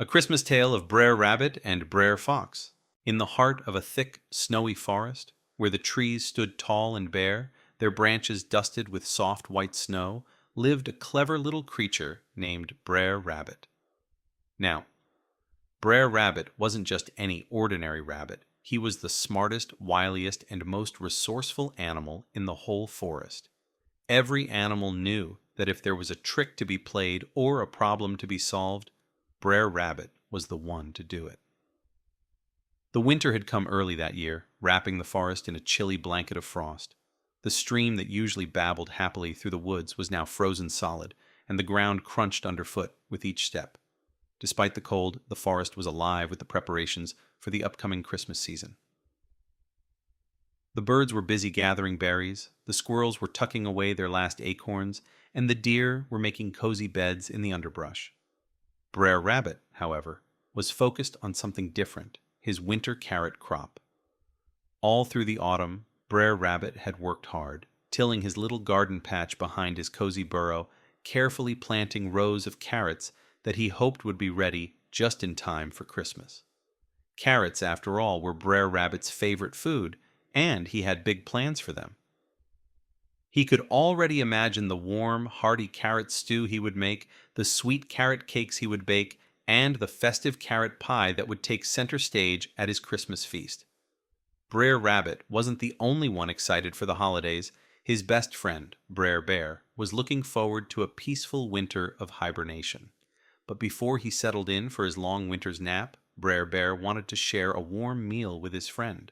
A Christmas Tale of Brer Rabbit and Brer Fox. In the heart of a thick, snowy forest, where the trees stood tall and bare, their branches dusted with soft white snow, lived a clever little creature named Brer Rabbit. Now, Brer Rabbit wasn't just any ordinary rabbit. He was the smartest, wiliest, and most resourceful animal in the whole forest. Every animal knew that if there was a trick to be played or a problem to be solved, Brer Rabbit was the one to do it. The winter had come early that year, wrapping the forest in a chilly blanket of frost. The stream that usually babbled happily through the woods was now frozen solid, and the ground crunched underfoot with each step. Despite the cold, the forest was alive with the preparations for the upcoming Christmas season. The birds were busy gathering berries, the squirrels were tucking away their last acorns, and the deer were making cozy beds in the underbrush. Brer Rabbit, however, was focused on something different, his winter carrot crop. All through the autumn, Brer Rabbit had worked hard, tilling his little garden patch behind his cozy burrow, carefully planting rows of carrots that he hoped would be ready just in time for Christmas. Carrots, after all, were Brer Rabbit's favorite food, and he had big plans for them. He could already imagine the warm, hearty carrot stew he would make, the sweet carrot cakes he would bake, and the festive carrot pie that would take center stage at his Christmas feast. Brer Rabbit wasn't the only one excited for the holidays. His best friend, Brer Bear, was looking forward to a peaceful winter of hibernation. But before he settled in for his long winter's nap, Brer Bear wanted to share a warm meal with his friend.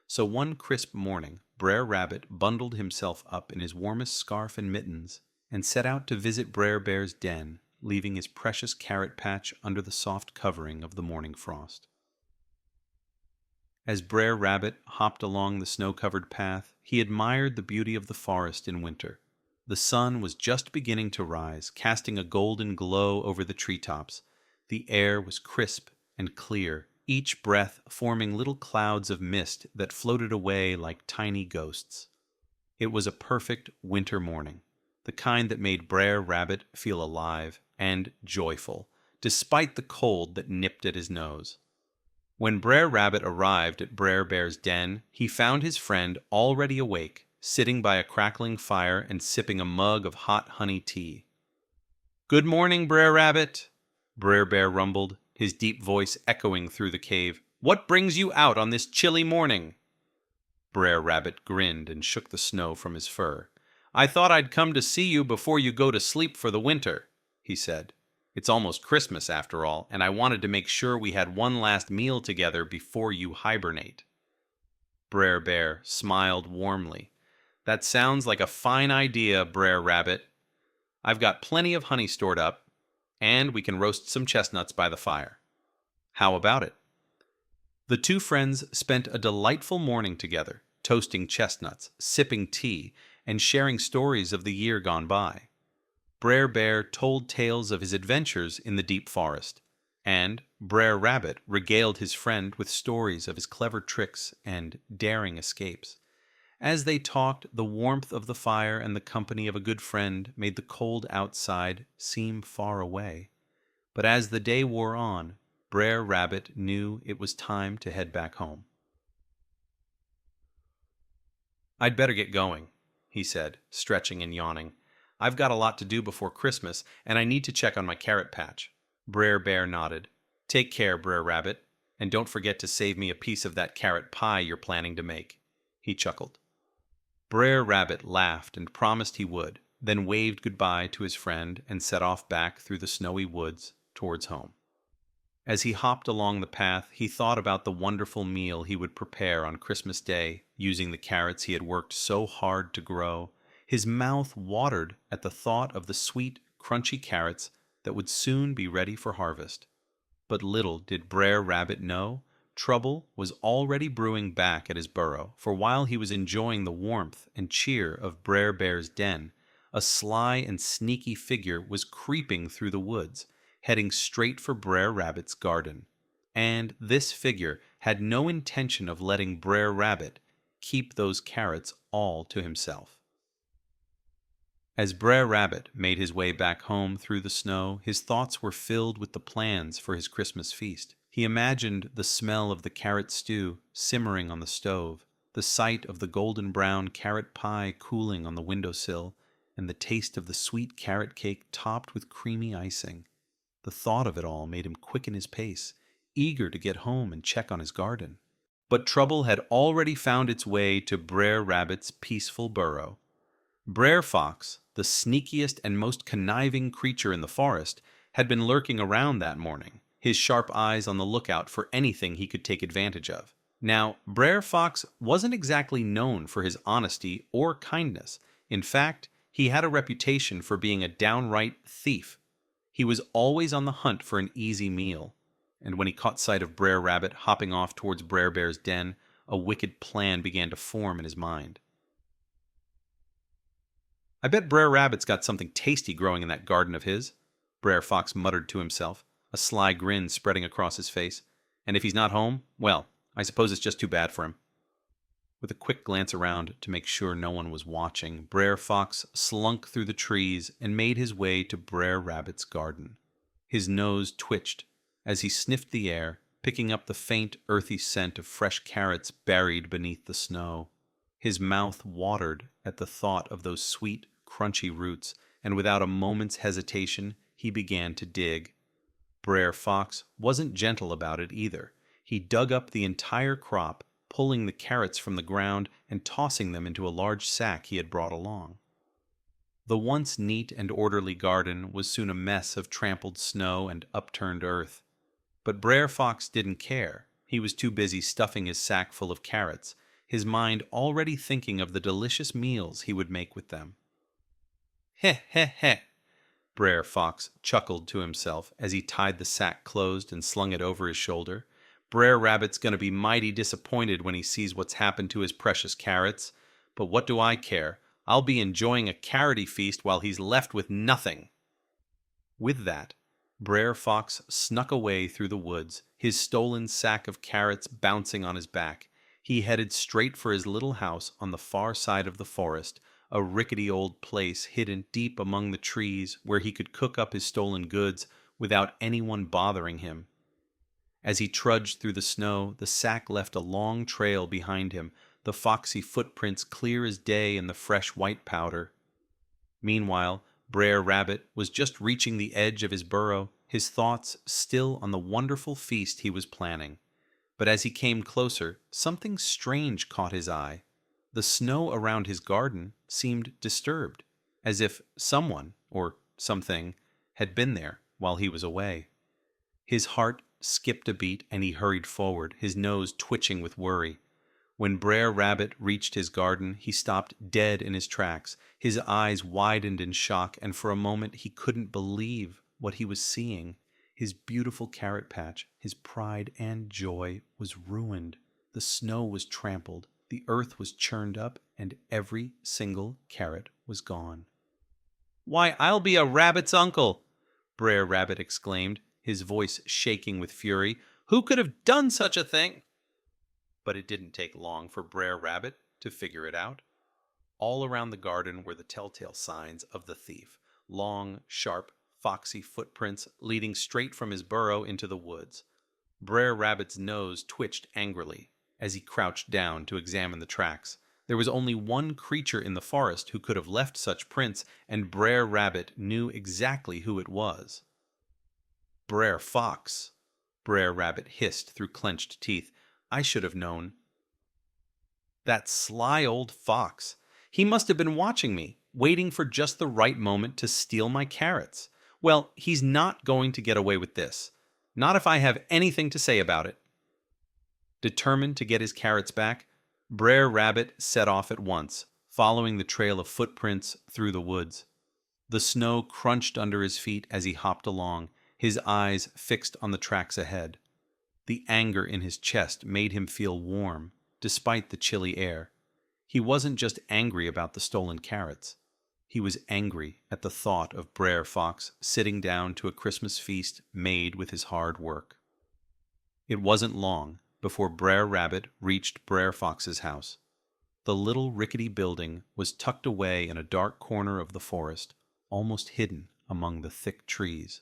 So one crisp morning, Brer Rabbit bundled himself up in his warmest scarf and mittens and set out to visit Brer Bear's den, leaving his precious carrot patch under the soft covering of the morning frost. As Brer Rabbit hopped along the snow-covered path, he admired the beauty of the forest in winter. The sun was just beginning to rise, casting a golden glow over the treetops. The air was crisp and clear, each breath forming little clouds of mist that floated away like tiny ghosts. It was a perfect winter morning, the kind that made Brer Rabbit feel alive and joyful, despite the cold that nipped at his nose. When Brer Rabbit arrived at Brer Bear's den, he found his friend already awake, sitting by a crackling fire and sipping a mug of hot honey tea. "Good morning, Brer Rabbit," Brer Bear rumbled, his deep voice echoing through the cave. "What brings you out on this chilly morning?" Brer Rabbit grinned and shook the snow from his fur. "I thought I'd come to see you before you go to sleep for the winter," he said. "It's almost Christmas, after all, and I wanted to make sure we had one last meal together before you hibernate." Brer Bear smiled warmly. "That sounds like a fine idea, Brer Rabbit. I've got plenty of honey stored up, and we can roast some chestnuts by the fire. How about it?" The two friends spent a delightful morning together, toasting chestnuts, sipping tea, and sharing stories of the year gone by. Brer Bear told tales of his adventures in the deep forest, and Brer Rabbit regaled his friend with stories of his clever tricks and daring escapes. As they talked, the warmth of the fire and the company of a good friend made the cold outside seem far away. But as the day wore on, Brer Rabbit knew it was time to head back home. "I'd better get going," he said, stretching and yawning. "I've got a lot to do before Christmas, and I need to check on my carrot patch." Brer Bear nodded. "Take care, Brer Rabbit, and don't forget to save me a piece of that carrot pie you're planning to make." He chuckled. Brer Rabbit laughed and promised he would, then waved goodbye to his friend and set off back through the snowy woods towards home. As he hopped along the path, he thought about the wonderful meal he would prepare on Christmas Day using the carrots he had worked so hard to grow. His mouth watered at the thought of the sweet, crunchy carrots that would soon be ready for harvest. But little did Brer Rabbit know, trouble was already brewing back at his burrow, for while he was enjoying the warmth and cheer of Brer Bear's den, a sly and sneaky figure was creeping through the woods, heading straight for Brer Rabbit's garden. And this figure had no intention of letting Brer Rabbit keep those carrots all to himself. As Brer Rabbit made his way back home through the snow, his thoughts were filled with the plans for his Christmas feast. He imagined the smell of the carrot stew simmering on the stove, the sight of the golden brown carrot pie cooling on the windowsill, and the taste of the sweet carrot cake topped with creamy icing. The thought of it all made him quicken his pace, eager to get home and check on his garden. But trouble had already found its way to Brer Rabbit's peaceful burrow. Brer Fox, the sneakiest and most conniving creature in the forest, had been lurking around that morning, his sharp eyes on the lookout for anything he could take advantage of. Now, Brer Fox wasn't exactly known for his honesty or kindness. In fact, he had a reputation for being a downright thief. He was always on the hunt for an easy meal, and when he caught sight of Brer Rabbit hopping off towards Brer Bear's den, a wicked plan began to form in his mind. "I bet Brer Rabbit's got something tasty growing in that garden of his," Brer Fox muttered to himself, a sly grin spreading across his face. "And if he's not home, well, I suppose it's just too bad for him." With a quick glance around to make sure no one was watching, Brer Fox slunk through the trees and made his way to Brer Rabbit's garden. His nose twitched as he sniffed the air, picking up the faint, earthy scent of fresh carrots buried beneath the snow. His mouth watered at the thought of those sweet, crunchy roots, and without a moment's hesitation, he began to dig. Brer Fox wasn't gentle about it either. He dug up the entire crop, pulling the carrots from the ground and tossing them into a large sack he had brought along. The once neat and orderly garden was soon a mess of trampled snow and upturned earth. But Brer Fox didn't care. He was too busy stuffing his sack full of carrots, his mind already thinking of the delicious meals he would make with them. "Heh, heh, heh," Brer Fox chuckled to himself as he tied the sack closed and slung it over his shoulder. "Brer Rabbit's gonna be mighty disappointed when he sees what's happened to his precious carrots. But what do I care? I'll be enjoying a carroty feast while he's left with nothing." With that, Brer Fox snuck away through the woods, his stolen sack of carrots bouncing on his back. He headed straight for his little house on the far side of the forest, a rickety old place hidden deep among the trees where he could cook up his stolen goods without anyone bothering him. As he trudged through the snow, the sack left a long trail behind him, the foxy footprints clear as day in the fresh white powder. Meanwhile, Brer Rabbit was just reaching the edge of his burrow, his thoughts still on the wonderful feast he was planning. But as he came closer, something strange caught his eye. The snow around his garden seemed disturbed, as if someone, or something, had been there while he was away. His heart skipped a beat and he hurried forward, his nose twitching with worry. When Brer Rabbit reached his garden, he stopped dead in his tracks. His eyes widened in shock, and for a moment he couldn't believe what he was seeing. His beautiful carrot patch, his pride and joy, was ruined. The snow was trampled, the earth was churned up, and every single carrot was gone. "Why, I'll be a rabbit's uncle!" Brer Rabbit exclaimed, his voice shaking with fury. "Who could have done such a thing?" But it didn't take long for Brer Rabbit to figure it out. All around the garden were the telltale signs of the thief, long, sharp, foxy footprints leading straight from his burrow into the woods. Brer Rabbit's nose twitched angrily as he crouched down to examine the tracks. There was only one creature in the forest who could have left such prints, and Brer Rabbit knew exactly who it was. "Brer Fox," Brer Rabbit hissed through clenched teeth. "I should have known. That sly old fox. He must have been watching me, waiting for just the right moment to steal my carrots. Well, he's not going to get away with this. Not if I have anything to say about it." Determined to get his carrots back, Brer Rabbit set off at once, following the trail of footprints through the woods. The snow crunched under his feet as he hopped along, his eyes fixed on the tracks ahead. The anger in his chest made him feel warm, despite the chilly air. He wasn't just angry about the stolen carrots. He was angry at the thought of Brer Fox sitting down to a Christmas feast made with his hard work. It wasn't long before Brer Rabbit reached Brer Fox's house. The little rickety building was tucked away in a dark corner of the forest, almost hidden among the thick trees.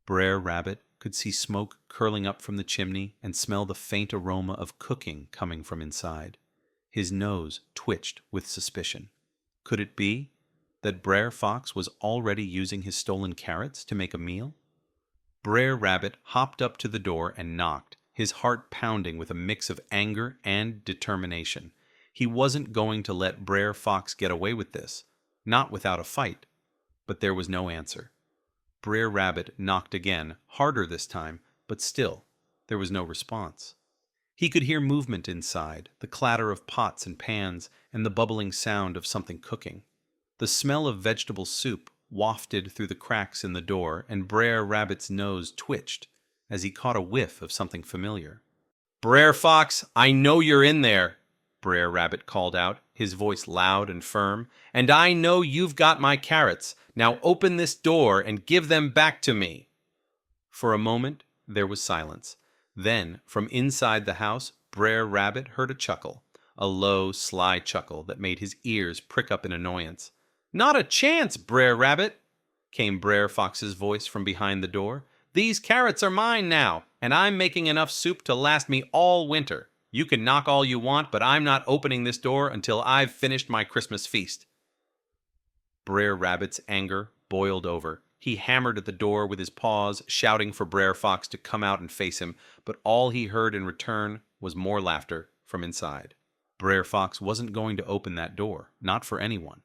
Brer Rabbit could see smoke curling up from the chimney and smell the faint aroma of cooking coming from inside. His nose twitched with suspicion. Could it be that Brer Fox was already using his stolen carrots to make a meal? Brer Rabbit hopped up to the door and knocked, his heart pounding with a mix of anger and determination. He wasn't going to let Brer Fox get away with this, not without a fight. But there was no answer. Brer Rabbit knocked again, harder this time, but still, there was no response. He could hear movement inside, the clatter of pots and pans, and the bubbling sound of something cooking. The smell of vegetable soup wafted through the cracks in the door, and Brer Rabbit's nose twitched as he caught a whiff of something familiar. "Brer Fox, I know you're in there," Brer Rabbit called out, his voice loud and firm, "and I know you've got my carrots. Now open this door and give them back to me." For a moment there was silence. Then, from inside the house, Brer Rabbit heard a chuckle, a low, sly chuckle that made his ears prick up in annoyance. "Not a chance, Brer Rabbit," came Brer Fox's voice from behind the door. "These carrots are mine now, and I'm making enough soup to last me all winter. You can knock all you want, but I'm not opening this door until I've finished my Christmas feast." Brer Rabbit's anger boiled over. He hammered at the door with his paws, shouting for Brer Fox to come out and face him, but all he heard in return was more laughter from inside. Brer Fox wasn't going to open that door, not for anyone.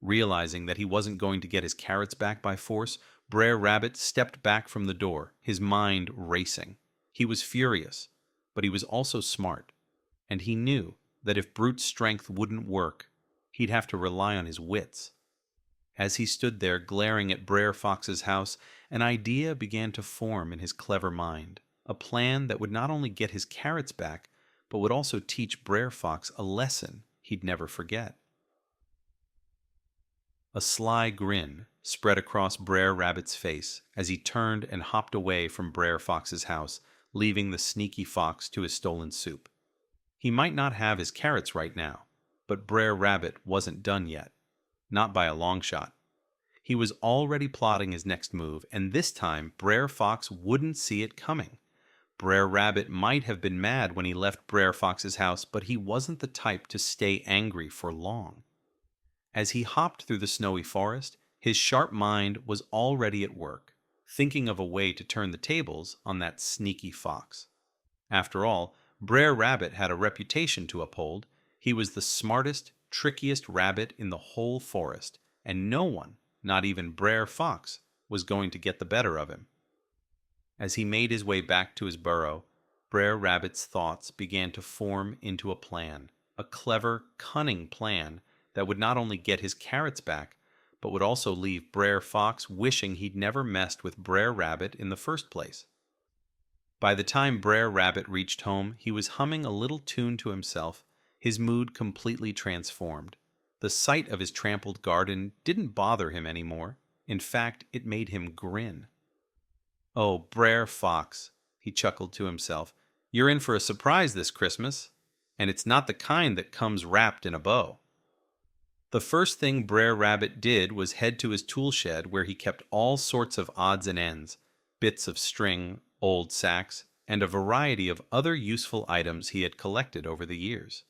Realizing that he wasn't going to get his carrots back by force, Brer Rabbit stepped back from the door, his mind racing. He was furious, but he was also smart, and he knew that if brute strength wouldn't work, he'd have to rely on his wits. As he stood there glaring at Brer Fox's house, an idea began to form in his clever mind, a plan that would not only get his carrots back, but would also teach Brer Fox a lesson he'd never forget. A sly grin spread across Brer Rabbit's face as he turned and hopped away from Brer Fox's house, leaving the sneaky fox to his stolen soup. He might not have his carrots right now, but Brer Rabbit wasn't done yet. Not by a long shot. He was already plotting his next move, and this time Brer Fox wouldn't see it coming. Brer Rabbit might have been mad when he left Brer Fox's house, but he wasn't the type to stay angry for long. As he hopped through the snowy forest, his sharp mind was already at work, thinking of a way to turn the tables on that sneaky fox. After all, Brer Rabbit had a reputation to uphold. He was the smartest, trickiest rabbit in the whole forest, and no one, not even Brer Fox, was going to get the better of him. As he made his way back to his burrow, Brer Rabbit's thoughts began to form into a plan, a clever, cunning plan that would not only get his carrots back, but would also leave Brer Fox wishing he'd never messed with Brer Rabbit in the first place. By the time Brer Rabbit reached home, he was humming a little tune to himself, his mood completely transformed. The sight of his trampled garden didn't bother him anymore. In fact, it made him grin. "Oh, Brer Fox," he chuckled to himself, "you're in for a surprise this Christmas, and it's not the kind that comes wrapped in a bow." The first thing Brer Rabbit did was head to his tool shed where he kept all sorts of odds and ends, bits of string, old sacks, and a variety of other useful items he had collected over the years.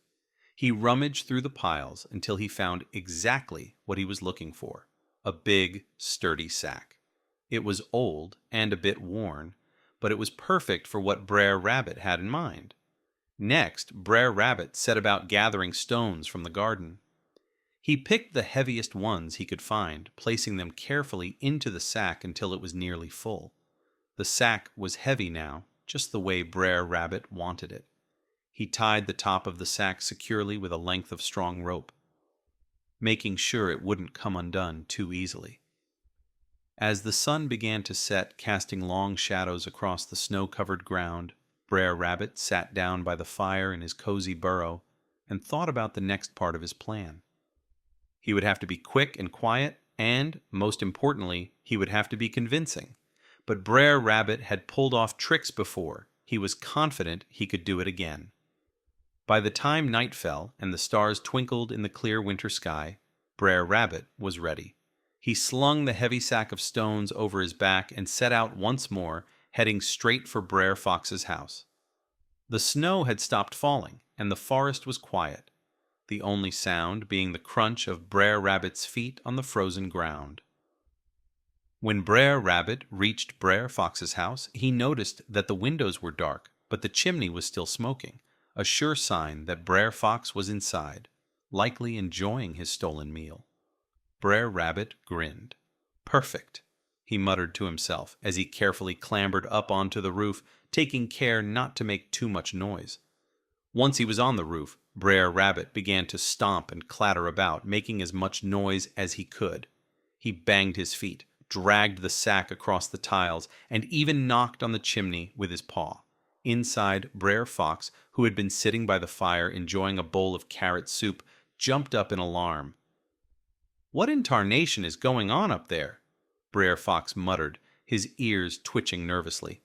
He rummaged through the piles until he found exactly what he was looking for, a big, sturdy sack. It was old and a bit worn, but it was perfect for what Brer Rabbit had in mind. Next, Brer Rabbit set about gathering stones from the garden. He picked the heaviest ones he could find, placing them carefully into the sack until it was nearly full. The sack was heavy now, just the way Brer Rabbit wanted it. He tied the top of the sack securely with a length of strong rope, making sure it wouldn't come undone too easily. As the sun began to set, casting long shadows across the snow-covered ground, Brer Rabbit sat down by the fire in his cozy burrow and thought about the next part of his plan. He would have to be quick and quiet, and, most importantly, he would have to be convincing. But Brer Rabbit had pulled off tricks before. He was confident he could do it again. By the time night fell and the stars twinkled in the clear winter sky, Brer Rabbit was ready. He slung the heavy sack of stones over his back and set out once more, heading straight for Brer Fox's house. The snow had stopped falling, and the forest was quiet, the only sound being the crunch of Brer Rabbit's feet on the frozen ground. When Brer Rabbit reached Brer Fox's house, he noticed that the windows were dark, but the chimney was still smoking, a sure sign that Brer Fox was inside, likely enjoying his stolen meal. Brer Rabbit grinned. "Perfect," he muttered to himself as he carefully clambered up onto the roof, taking care not to make too much noise. Once he was on the roof, Brer Rabbit began to stomp and clatter about, making as much noise as he could. He banged his feet, dragged the sack across the tiles, and even knocked on the chimney with his paw. Inside, Brer Fox, who had been sitting by the fire enjoying a bowl of carrot soup, jumped up in alarm. "What in tarnation is going on up there?" Brer Fox muttered, his ears twitching nervously.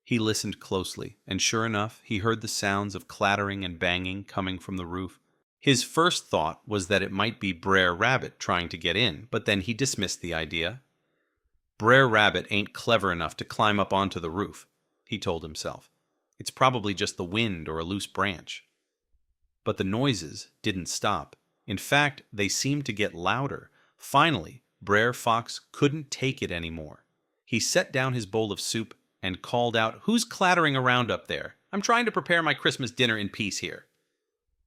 He listened closely, and sure enough, he heard the sounds of clattering and banging coming from the roof. His first thought was that it might be Brer Rabbit trying to get in, but then he dismissed the idea. "Brer Rabbit ain't clever enough to climb up onto the roof," he told himself. "It's probably just the wind or a loose branch." But the noises didn't stop. In fact, they seemed to get louder. Finally, Brer Fox couldn't take it anymore. He set down his bowl of soup and called out, "Who's clattering around up there? I'm trying to prepare my Christmas dinner in peace here."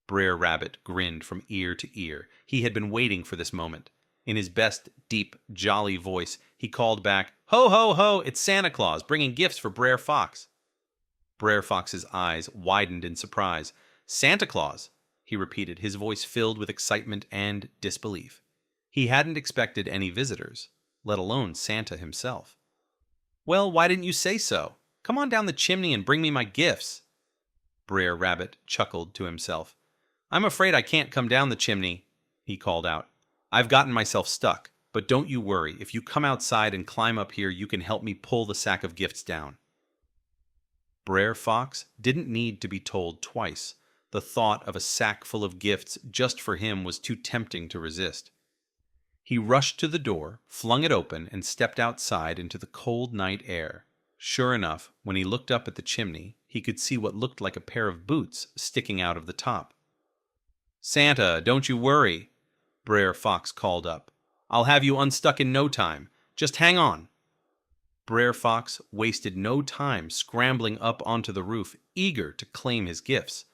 Brer Rabbit grinned from ear to ear. He had been waiting for this moment. In his best, deep, jolly voice, he called back, "Ho, ho, ho, it's Santa Claus, bringing gifts for Brer Fox." Brer Fox's eyes widened in surprise. "Santa Claus?" he repeated, his voice filled with excitement and disbelief. He hadn't expected any visitors, let alone Santa himself. "Well, why didn't you say so? Come on down the chimney and bring me my gifts." Brer Rabbit chuckled to himself. "I'm afraid I can't come down the chimney," he called out. "I've gotten myself stuck, but don't you worry. If you come outside and climb up here, you can help me pull the sack of gifts down." Brer Fox didn't need to be told twice. The thought of a sack full of gifts just for him was too tempting to resist. He rushed to the door, flung it open, and stepped outside into the cold night air. Sure enough, when he looked up at the chimney, he could see what looked like a pair of boots sticking out of the top. "Santa, don't you worry," Brer Fox called up. "I'll have you unstuck in no time. Just hang on." Brer Fox wasted no time scrambling up onto the roof, eager to claim his gifts.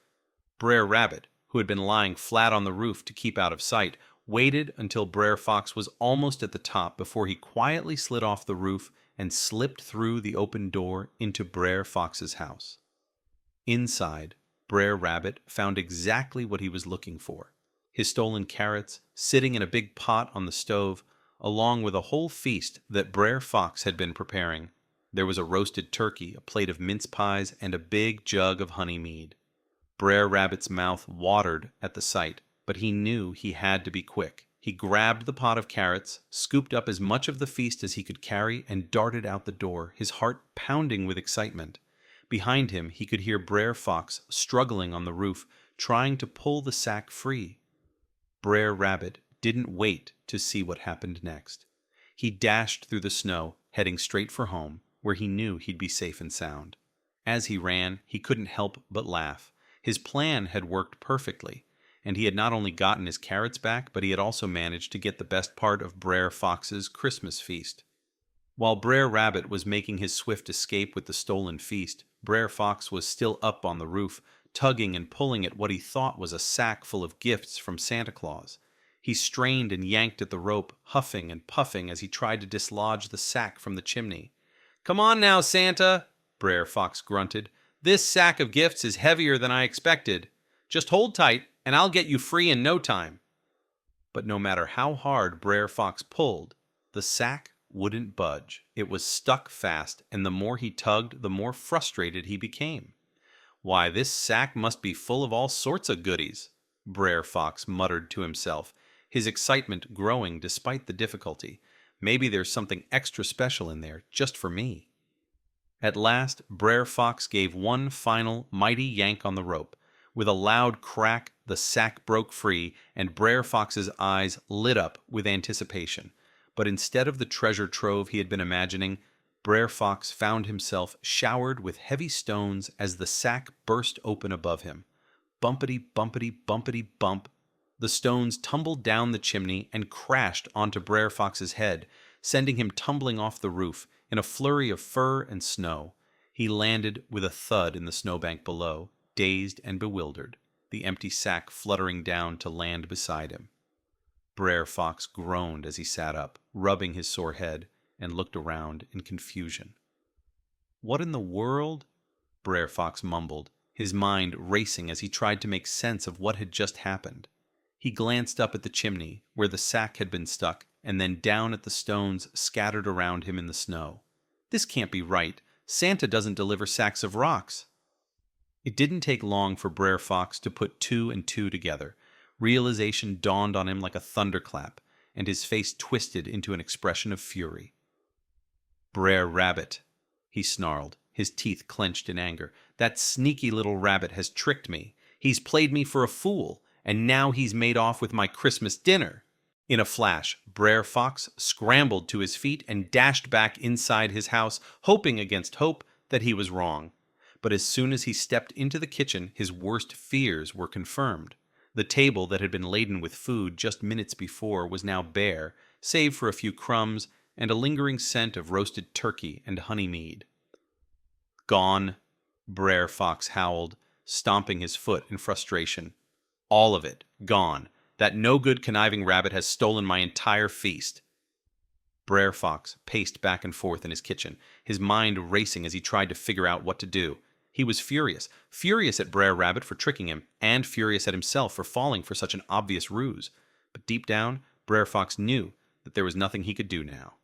Brer Rabbit, who had been lying flat on the roof to keep out of sight, waited until Brer Fox was almost at the top before he quietly slid off the roof and slipped through the open door into Brer Fox's house. Inside, Brer Rabbit found exactly what he was looking for. His stolen carrots sitting in a big pot on the stove, along with a whole feast that Brer Fox had been preparing. There was a roasted turkey, a plate of mince pies, and a big jug of honey mead. Brer Rabbit's mouth watered at the sight, but he knew he had to be quick. He grabbed the pot of carrots, scooped up as much of the feast as he could carry, and darted out the door, his heart pounding with excitement. Behind him, he could hear Brer Fox struggling on the roof, trying to pull the sack free. Brer Rabbit didn't wait to see what happened next. He dashed through the snow, heading straight for home, where he knew he'd be safe and sound. As he ran, he couldn't help but laugh. His plan had worked perfectly, and he had not only gotten his carrots back, but he had also managed to get the best part of Brer Fox's Christmas feast. While Brer Rabbit was making his swift escape with the stolen feast, Brer Fox was still up on the roof, tugging and pulling at what he thought was a sack full of gifts from Santa Claus. He strained and yanked at the rope, huffing and puffing as he tried to dislodge the sack from the chimney. "Come on now, Santa," Brer Fox grunted. "This sack of gifts is heavier than I expected. Just hold tight, and I'll get you free in no time." But no matter how hard Brer Fox pulled, the sack wouldn't budge. It was stuck fast, and the more he tugged, the more frustrated he became. "Why, this sack must be full of all sorts of goodies," Brer Fox muttered to himself, his excitement growing despite the difficulty. "Maybe there's something extra special in there, just for me." At last, Brer Fox gave one final, mighty yank on the rope. With a loud crack, the sack broke free, and Brer Fox's eyes lit up with anticipation. But instead of the treasure trove he had been imagining, Brer Fox found himself showered with heavy stones as the sack burst open above him. Bumpety, bumpety, bumpety, bump. The stones tumbled down the chimney and crashed onto Brer Fox's head, sending him tumbling off the roof in a flurry of fur and snow. He landed with a thud in the snowbank below, dazed and bewildered, the empty sack fluttering down to land beside him. Brer Fox groaned as he sat up, rubbing his sore head, and looked around in confusion. "What in the world?" Brer Fox mumbled, his mind racing as he tried to make sense of what had just happened. He glanced up at the chimney, where the sack had been stuck, and then down at the stones scattered around him in the snow. "This can't be right. Santa doesn't deliver sacks of rocks." It didn't take long for Brer Fox to put two and two together. Realization dawned on him like a thunderclap, and his face twisted into an expression of fury. "Brer Rabbit," he snarled, his teeth clenched in anger. "That sneaky little rabbit has tricked me. He's played me for a fool, and now he's made off with my Christmas dinner." In a flash, Brer Fox scrambled to his feet and dashed back inside his house, hoping against hope that he was wrong. But as soon as he stepped into the kitchen, his worst fears were confirmed. The table that had been laden with food just minutes before was now bare, save for a few crumbs and a lingering scent of roasted turkey and honey mead. "Gone," Brer Fox howled, stomping his foot in frustration. "All of it, gone. That no-good conniving rabbit has stolen my entire feast." Brer Fox paced back and forth in his kitchen, his mind racing as he tried to figure out what to do. He was furious at Brer Rabbit for tricking him, and furious at himself for falling for such an obvious ruse. But deep down, Brer Fox knew that there was nothing he could do now.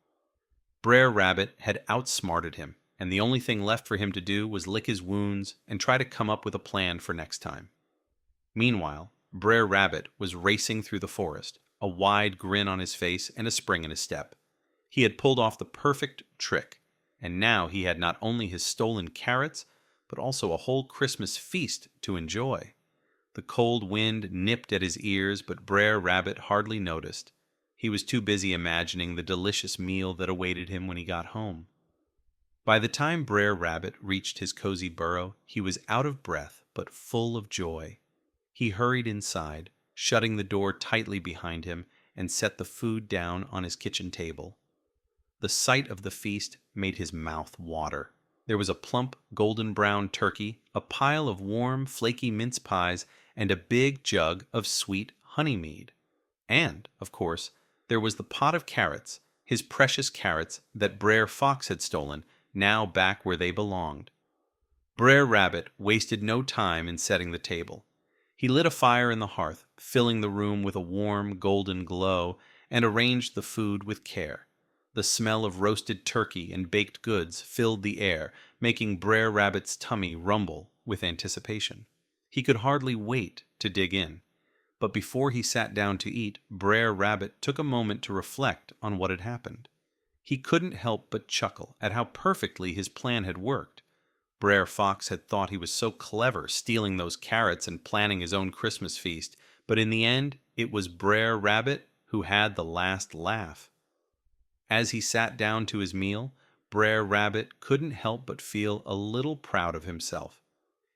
Brer Rabbit had outsmarted him, and the only thing left for him to do was lick his wounds and try to come up with a plan for next time. Meanwhile, Brer Rabbit was racing through the forest, a wide grin on his face and a spring in his step. He had pulled off the perfect trick, and now he had not only his stolen carrots, but also a whole Christmas feast to enjoy. The cold wind nipped at his ears, but Brer Rabbit hardly noticed. He was too busy imagining the delicious meal that awaited him when he got home. By the time Brer Rabbit reached his cozy burrow, he was out of breath, but full of joy. He hurried inside, shutting the door tightly behind him, and set the food down on his kitchen table. The sight of the feast made his mouth water. There was a plump, golden-brown turkey, a pile of warm, flaky mince pies, and a big jug of sweet honey mead. And, of course, there was the pot of carrots, his precious carrots that Brer Fox had stolen, now back where they belonged. Brer Rabbit wasted no time in setting the table. He lit a fire in the hearth, filling the room with a warm, golden glow, and arranged the food with care. The smell of roasted turkey and baked goods filled the air, making Brer Rabbit's tummy rumble with anticipation. He could hardly wait to dig in. But before he sat down to eat, Brer Rabbit took a moment to reflect on what had happened. He couldn't help but chuckle at how perfectly his plan had worked. Brer Fox had thought he was so clever stealing those carrots and planning his own Christmas feast, but in the end, it was Brer Rabbit who had the last laugh. As he sat down to his meal, Brer Rabbit couldn't help but feel a little proud of himself.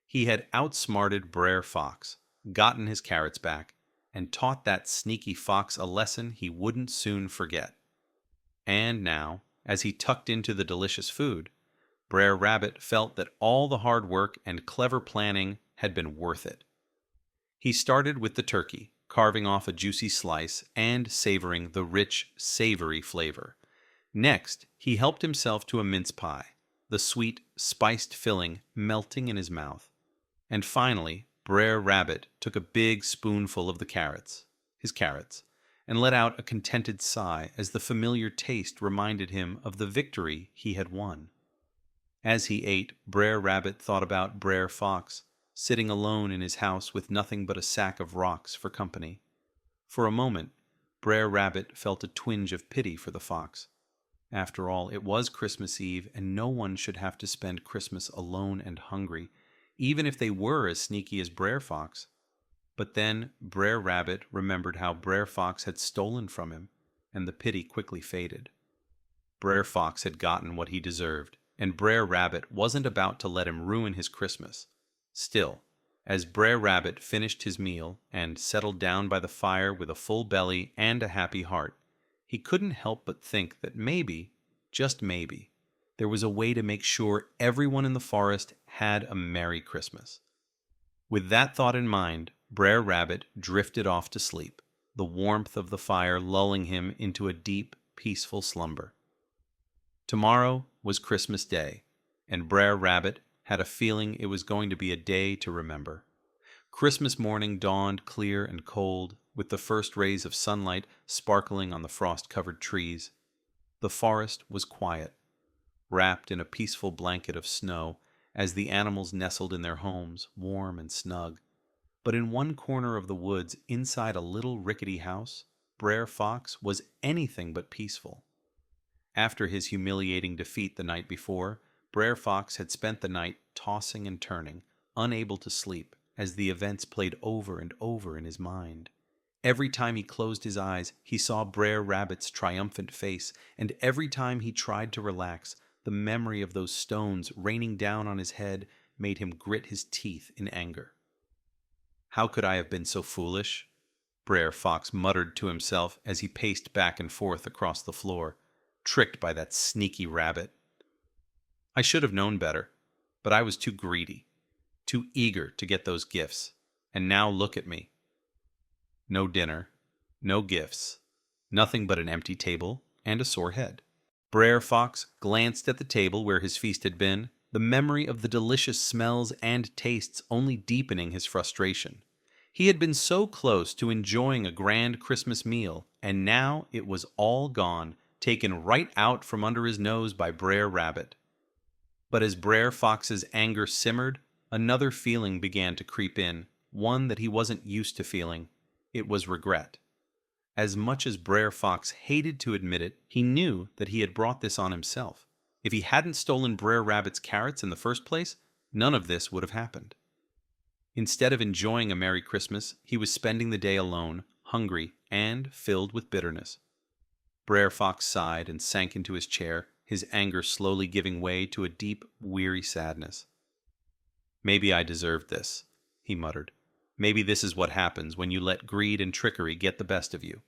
He had outsmarted Brer Fox, gotten his carrots back, and taught that sneaky fox a lesson he wouldn't soon forget. And now, as he tucked into the delicious food, Brer Rabbit felt that all the hard work and clever planning had been worth it. He started with the turkey, carving off a juicy slice and savoring the rich, savory flavor. Next, he helped himself to a mince pie, the sweet, spiced filling melting in his mouth. And finally, Brer Rabbit took a big spoonful of his carrots, and let out a contented sigh as the familiar taste reminded him of the victory he had won. As he ate, Brer Rabbit thought about Brer Fox, sitting alone in his house with nothing but a sack of rocks for company. For a moment, Brer Rabbit felt a twinge of pity for the fox. After all, it was Christmas Eve, and no one should have to spend Christmas alone and hungry, even if they were as sneaky as Brer Fox. But then Brer Rabbit remembered how Brer Fox had stolen from him, and the pity quickly faded. Brer Fox had gotten what he deserved, and Brer Rabbit wasn't about to let him ruin his Christmas. Still, as Brer Rabbit finished his meal and settled down by the fire with a full belly and a happy heart, he couldn't help but think that maybe, just maybe, there was a way to make sure everyone in the forest had a Merry Christmas. With that thought in mind, Brer Rabbit drifted off to sleep, the warmth of the fire lulling him into a deep, peaceful slumber. Tomorrow was Christmas Day, and Brer Rabbit had a feeling it was going to be a day to remember. Christmas morning dawned clear and cold, with the first rays of sunlight sparkling on the frost-covered trees. The forest was quiet, wrapped in a peaceful blanket of snow as the animals nestled in their homes, warm and snug. But in one corner of the woods, inside a little rickety house, Brer Fox was anything but peaceful. After his humiliating defeat the night before, Brer Fox had spent the night tossing and turning, unable to sleep, as the events played over and over in his mind. Every time he closed his eyes, he saw Brer Rabbit's triumphant face, and every time he tried to relax, the memory of those stones raining down on his head made him grit his teeth in anger. "How could I have been so foolish?" Brer Fox muttered to himself as he paced back and forth across the floor, tricked by that sneaky rabbit. "I should have known better, but I was too greedy, too eager to get those gifts, and now look at me. No dinner, no gifts, nothing but an empty table and a sore head." Brer Fox glanced at the table where his feast had been, the memory of the delicious smells and tastes only deepening his frustration. He had been so close to enjoying a grand Christmas meal, and now it was all gone, taken right out from under his nose by Brer Rabbit. But as Brer Fox's anger simmered, another feeling began to creep in, one that he wasn't used to feeling. It was regret. As much as Brer Fox hated to admit it, he knew that he had brought this on himself. If he hadn't stolen Brer Rabbit's carrots in the first place, none of this would have happened. Instead of enjoying a Merry Christmas, he was spending the day alone, hungry, and filled with bitterness. Brer Fox sighed and sank into his chair, his anger slowly giving way to a deep, weary sadness. "Maybe I deserved this," he muttered. "Maybe this is what happens when you let greed and trickery get the best of you."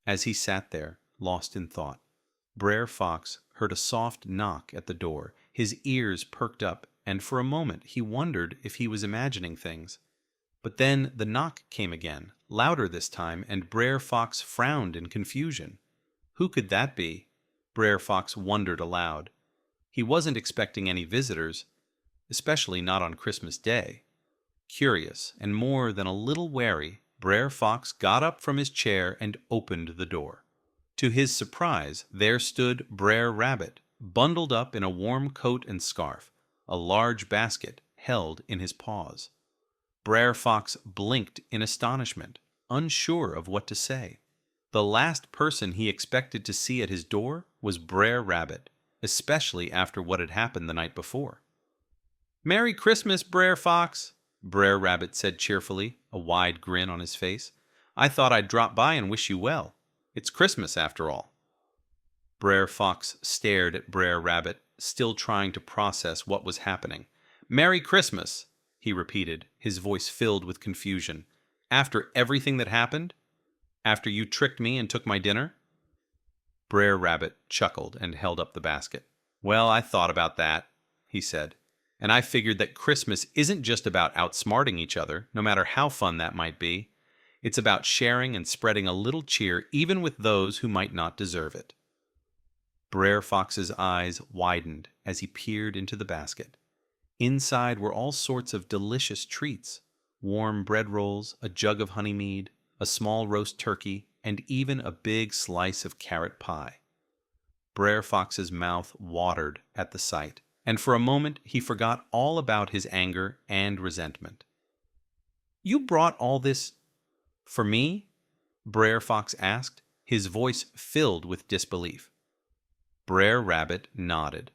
As he sat there, lost in thought, Brer Fox heard a soft knock at the door. His ears perked up, and for a moment he wondered if he was imagining things. But then the knock came again, louder this time, and Brer Fox frowned in confusion. Who could that be? Brer Fox wondered aloud. He wasn't expecting any visitors, especially not on Christmas Day. Curious and more than a little wary, Brer Fox got up from his chair and opened the door. To his surprise, there stood Brer Rabbit, bundled up in a warm coat and scarf, a large basket held in his paws. Brer Fox blinked in astonishment, unsure of what to say. The last person he expected to see at his door was Brer Rabbit, especially after what had happened the night before. "Merry Christmas, Brer Fox," Brer Rabbit said cheerfully, a wide grin on his face. "I thought I'd drop by and wish you well. It's Christmas after all." Brer Fox stared at Brer Rabbit, still trying to process what was happening. "Merry Christmas," he repeated, his voice filled with confusion. "After everything that happened? After you tricked me and took my dinner?" Brer Rabbit chuckled and held up the basket. "Well, I thought about that," he said. "And I figured that Christmas isn't just about outsmarting each other, no matter how fun that might be. It's about sharing and spreading a little cheer even with those who might not deserve it." Brer Fox's eyes widened as he peered into the basket. Inside were all sorts of delicious treats: warm bread rolls, a jug of honey mead, a small roast turkey, and even a big slice of carrot pie. Brer Fox's mouth watered at the sight, and for a moment he forgot all about his anger and resentment. "You brought all this for me?" Brer Fox asked, his voice filled with disbelief. Brer Rabbit nodded.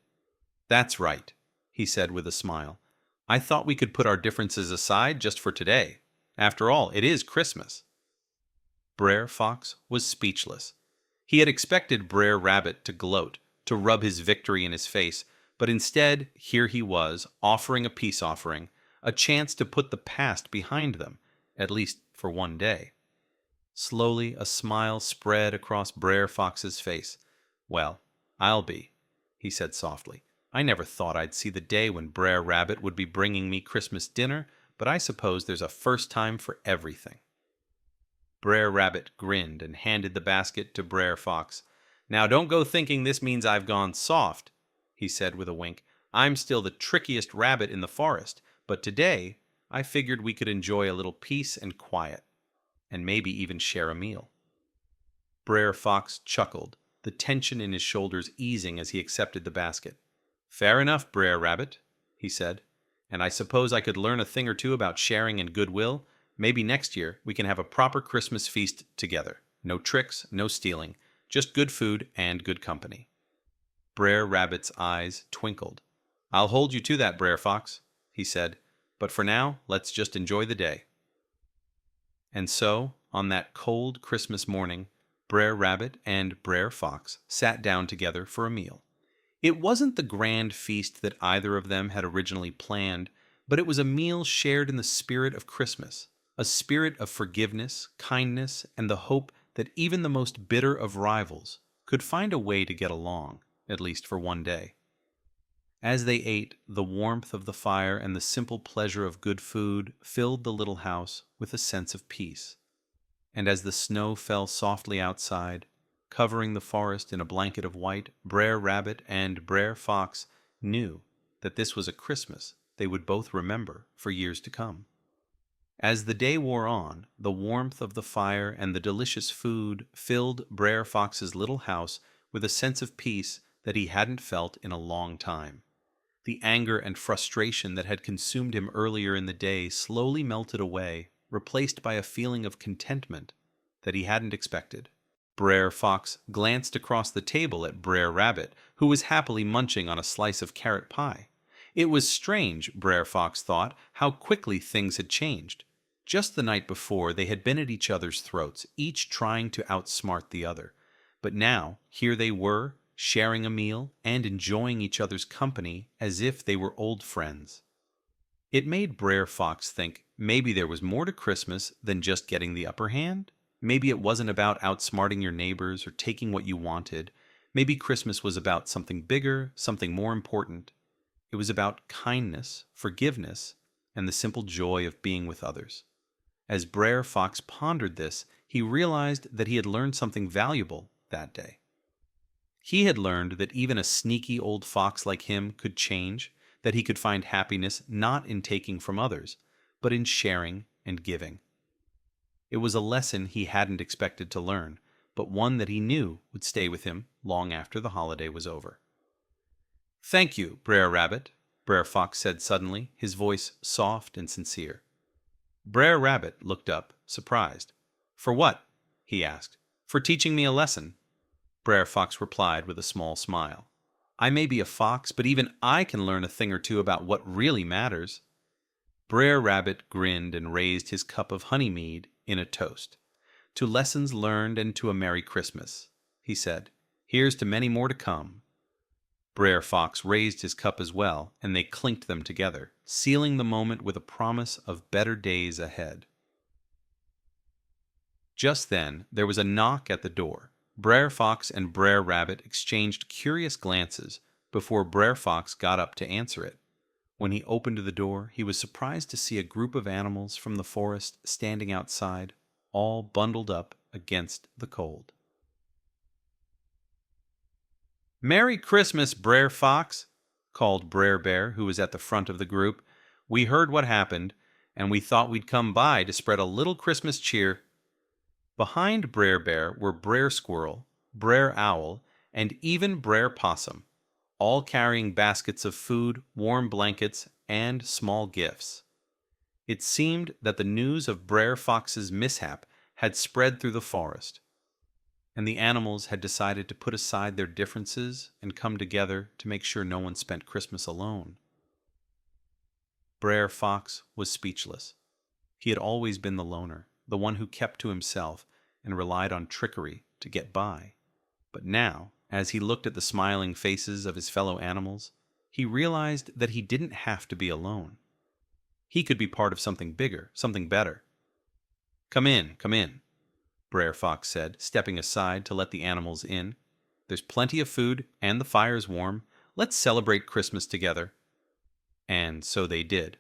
"That's right," he said with a smile. I thought we could put our differences aside just for today. After all, it is Christmas." Brer Fox was speechless. He had expected Brer Rabbit to gloat, to rub his victory in his face, but instead, here he was, offering a peace offering, a chance to put the past behind them, at least for one day. Slowly, a smile spread across Brer Fox's face. "Well, I'll be," he said softly. "I never thought I'd see the day when Brer Rabbit would be bringing me Christmas dinner, but I suppose there's a first time for everything." Brer Rabbit grinned and handed the basket to Brer Fox. "Now don't go thinking this means I've gone soft," he said with a wink. "I'm still the trickiest rabbit in the forest, but today I figured we could enjoy a little peace and quiet, and maybe even share a meal." Brer Fox chuckled, the tension in his shoulders easing as he accepted the basket. "Fair enough, Brer Rabbit," he said. "And I suppose I could learn a thing or two about sharing and goodwill. Maybe next year we can have a proper Christmas feast together. No tricks, no stealing, just good food and good company." Brer Rabbit's eyes twinkled. "I'll hold you to that, Brer Fox," he said. "But for now, let's just enjoy the day." And so, on that cold Christmas morning, Brer Rabbit and Brer Fox sat down together for a meal. It wasn't the grand feast that either of them had originally planned, but it was a meal shared in the spirit of Christmas, a spirit of forgiveness, kindness, and the hope that even the most bitter of rivals could find a way to get along, at least for one day. As they ate, the warmth of the fire and the simple pleasure of good food filled the little house with a sense of peace. And as the snow fell softly outside, covering the forest in a blanket of white, Brer Rabbit and Brer Fox knew that this was a Christmas they would both remember for years to come. As the day wore on, the warmth of the fire and the delicious food filled Brer Fox's little house with a sense of peace that he hadn't felt in a long time. The anger and frustration that had consumed him earlier in the day slowly melted away, replaced by a feeling of contentment that he hadn't expected. Brer Fox glanced across the table at Brer Rabbit, who was happily munching on a slice of carrot pie. It was strange, Brer Fox thought, how quickly things had changed. Just the night before, they had been at each other's throats, each trying to outsmart the other. But now, here they were, sharing a meal and enjoying each other's company as if they were old friends. It made Brer Fox think maybe there was more to Christmas than just getting the upper hand. Maybe it wasn't about outsmarting your neighbors or taking what you wanted. Maybe Christmas was about something bigger, something more important. It was about kindness, forgiveness, and the simple joy of being with others. As Brer Fox pondered this, he realized that he had learned something valuable that day. He had learned that even a sneaky old fox like him could change, that he could find happiness not in taking from others, but in sharing and giving. It was a lesson he hadn't expected to learn, but one that he knew would stay with him long after the holiday was over. "Thank you, Brer Rabbit," Brer Fox said suddenly, his voice soft and sincere. Brer Rabbit looked up, surprised. "For what?" he asked. "For teaching me a lesson," Brer Fox replied with a small smile. "I may be a fox, but even I can learn a thing or two about what really matters." Brer Rabbit grinned and raised his cup of honey mead in a toast. "To lessons learned and to a Merry Christmas," he said. "Here's to many more to come." Brer Fox raised his cup as well, and they clinked them together, sealing the moment with a promise of better days ahead. Just then, there was a knock at the door. Brer Fox and Brer Rabbit exchanged curious glances before Brer Fox got up to answer it. When he opened the door, he was surprised to see a group of animals from the forest standing outside, all bundled up against the cold. "Merry Christmas, Brer Fox," called Brer Bear, who was at the front of the group. "We heard what happened, and we thought we'd come by to spread a little Christmas cheer." Behind Brer Bear were Brer Squirrel, Brer Owl, and even Brer Possum, all carrying baskets of food, warm blankets, and small gifts. It seemed that the news of Brer Fox's mishap had spread through the forest, and the animals had decided to put aside their differences and come together to make sure no one spent Christmas alone. Brer Fox was speechless. He had always been the loner, the one who kept to himself and relied on trickery to get by. But now, as he looked at the smiling faces of his fellow animals, he realized that he didn't have to be alone. He could be part of something bigger, something better. Come in," Brer Fox said, stepping aside to let the animals in. "There's plenty of food, and the fire's warm. Let's celebrate Christmas together." And so they did.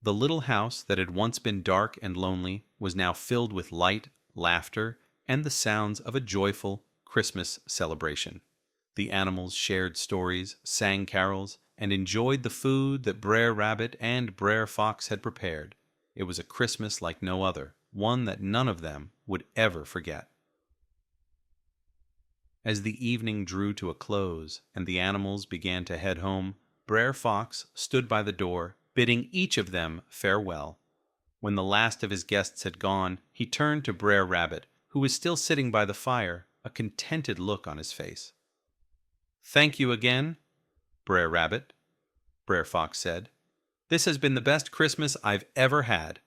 The little house that had once been dark and lonely was now filled with light, laughter, and the sounds of a joyful Christmas celebration. The animals shared stories, sang carols, and enjoyed the food that Brer Rabbit and Brer Fox had prepared. It was a Christmas like no other, one that none of them would ever forget. As the evening drew to a close and the animals began to head home, Brer Fox stood by the door, bidding each of them farewell. When the last of his guests had gone, he turned to Brer Rabbit, who was still sitting by the fire, a contented look on his face. "Thank you again, Brer Rabbit," Brer Fox said. "This has been the best Christmas I've ever had."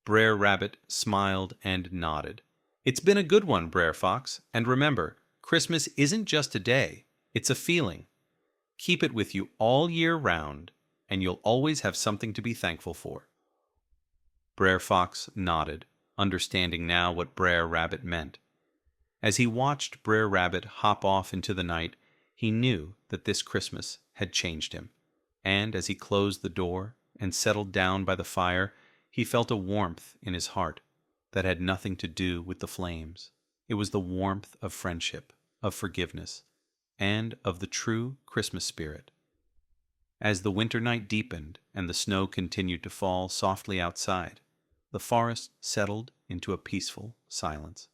Brer Rabbit smiled and nodded. "It's been a good one, Brer Fox, and remember, Christmas isn't just a day, it's a feeling. Keep it with you all year round, and you'll always have something to be thankful for." Brer Fox nodded, understanding now what Brer Rabbit meant. As he watched Brer Rabbit hop off into the night, he knew that this Christmas had changed him, and as he closed the door and settled down by the fire, he felt a warmth in his heart that had nothing to do with the flames. It was the warmth of friendship, of forgiveness, and of the true Christmas spirit. As the winter night deepened and the snow continued to fall softly outside, the forest settled into a peaceful silence.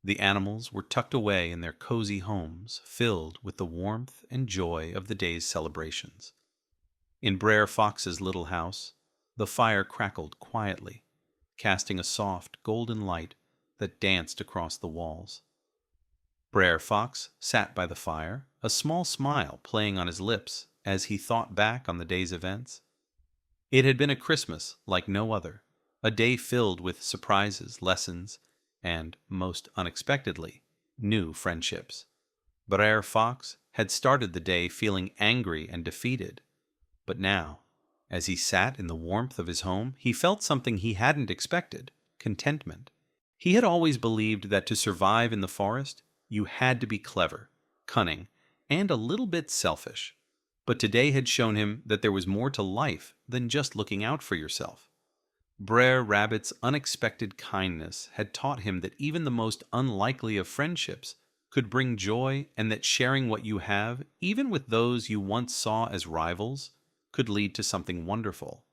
The animals were tucked away in their cozy homes, filled with the warmth and joy of the day's celebrations. In Brer Fox's little house, the fire crackled quietly, casting a soft golden light that danced across the walls. Brer Fox sat by the fire, a small smile playing on his lips as he thought back on the day's events. It had been a Christmas like no other, a day filled with surprises, lessons, and, most unexpectedly, new friendships. Brer Fox had started the day feeling angry and defeated, but now, as he sat in the warmth of his home, he felt something he hadn't expected: contentment. He had always believed that to survive in the forest, you had to be clever, cunning, and a little bit selfish. But today had shown him that there was more to life than just looking out for yourself. Brer Rabbit's unexpected kindness had taught him that even the most unlikely of friendships could bring joy, and that sharing what you have, even with those you once saw as rivals, could lead to something wonderful.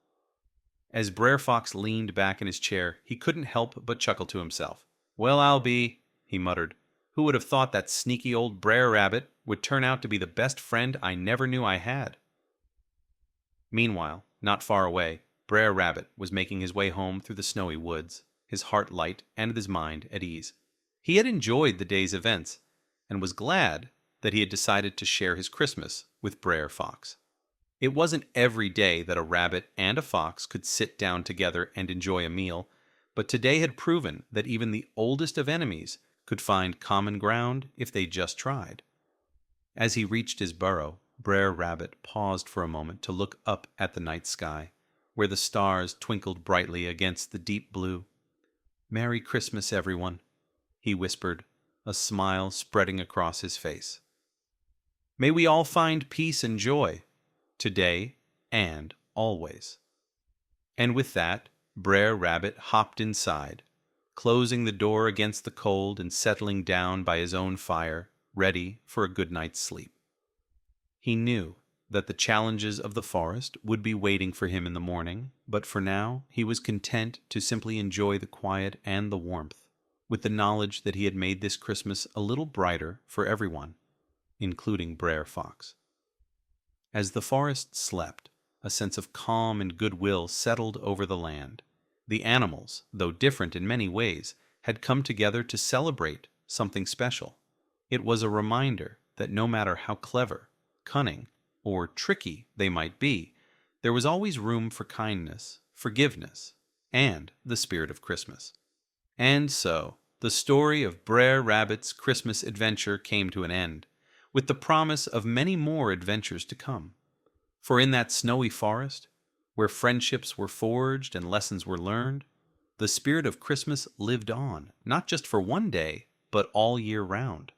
As Brer Fox leaned back in his chair, he couldn't help but chuckle to himself. "Well, I'll be," he muttered. "Who would have thought that sneaky old Brer Rabbit would turn out to be the best friend I never knew I had?" Meanwhile, not far away, Brer Rabbit was making his way home through the snowy woods, his heart light and his mind at ease. He had enjoyed the day's events, and was glad that he had decided to share his Christmas with Brer Fox. It wasn't every day that a rabbit and a fox could sit down together and enjoy a meal, but today had proven that even the oldest of enemies could find common ground if they just tried. As he reached his burrow, Brer Rabbit paused for a moment to look up at the night sky, where the stars twinkled brightly against the deep blue. "Merry Christmas, everyone," he whispered, a smile spreading across his face. "May we all find peace and joy, today and always." And with that, Brer Rabbit hopped inside, closing the door against the cold and settling down by his own fire, ready for a good night's sleep. He knew that the challenges of the forest would be waiting for him in the morning, but for now he was content to simply enjoy the quiet and the warmth, with the knowledge that he had made this Christmas a little brighter for everyone, including Brer Fox. As the forest slept, a sense of calm and goodwill settled over the land. The animals, though different in many ways, had come together to celebrate something special. It was a reminder that no matter how clever, cunning, or tricky they might be, There was always room for kindness, forgiveness, and the spirit of Christmas. And so, the story of Brer Rabbit's Christmas adventure came to an end, with the promise of many more adventures to come. For in that snowy forest, where friendships were forged and lessons were learned, the spirit of Christmas lived on, not just for one day, but all year round.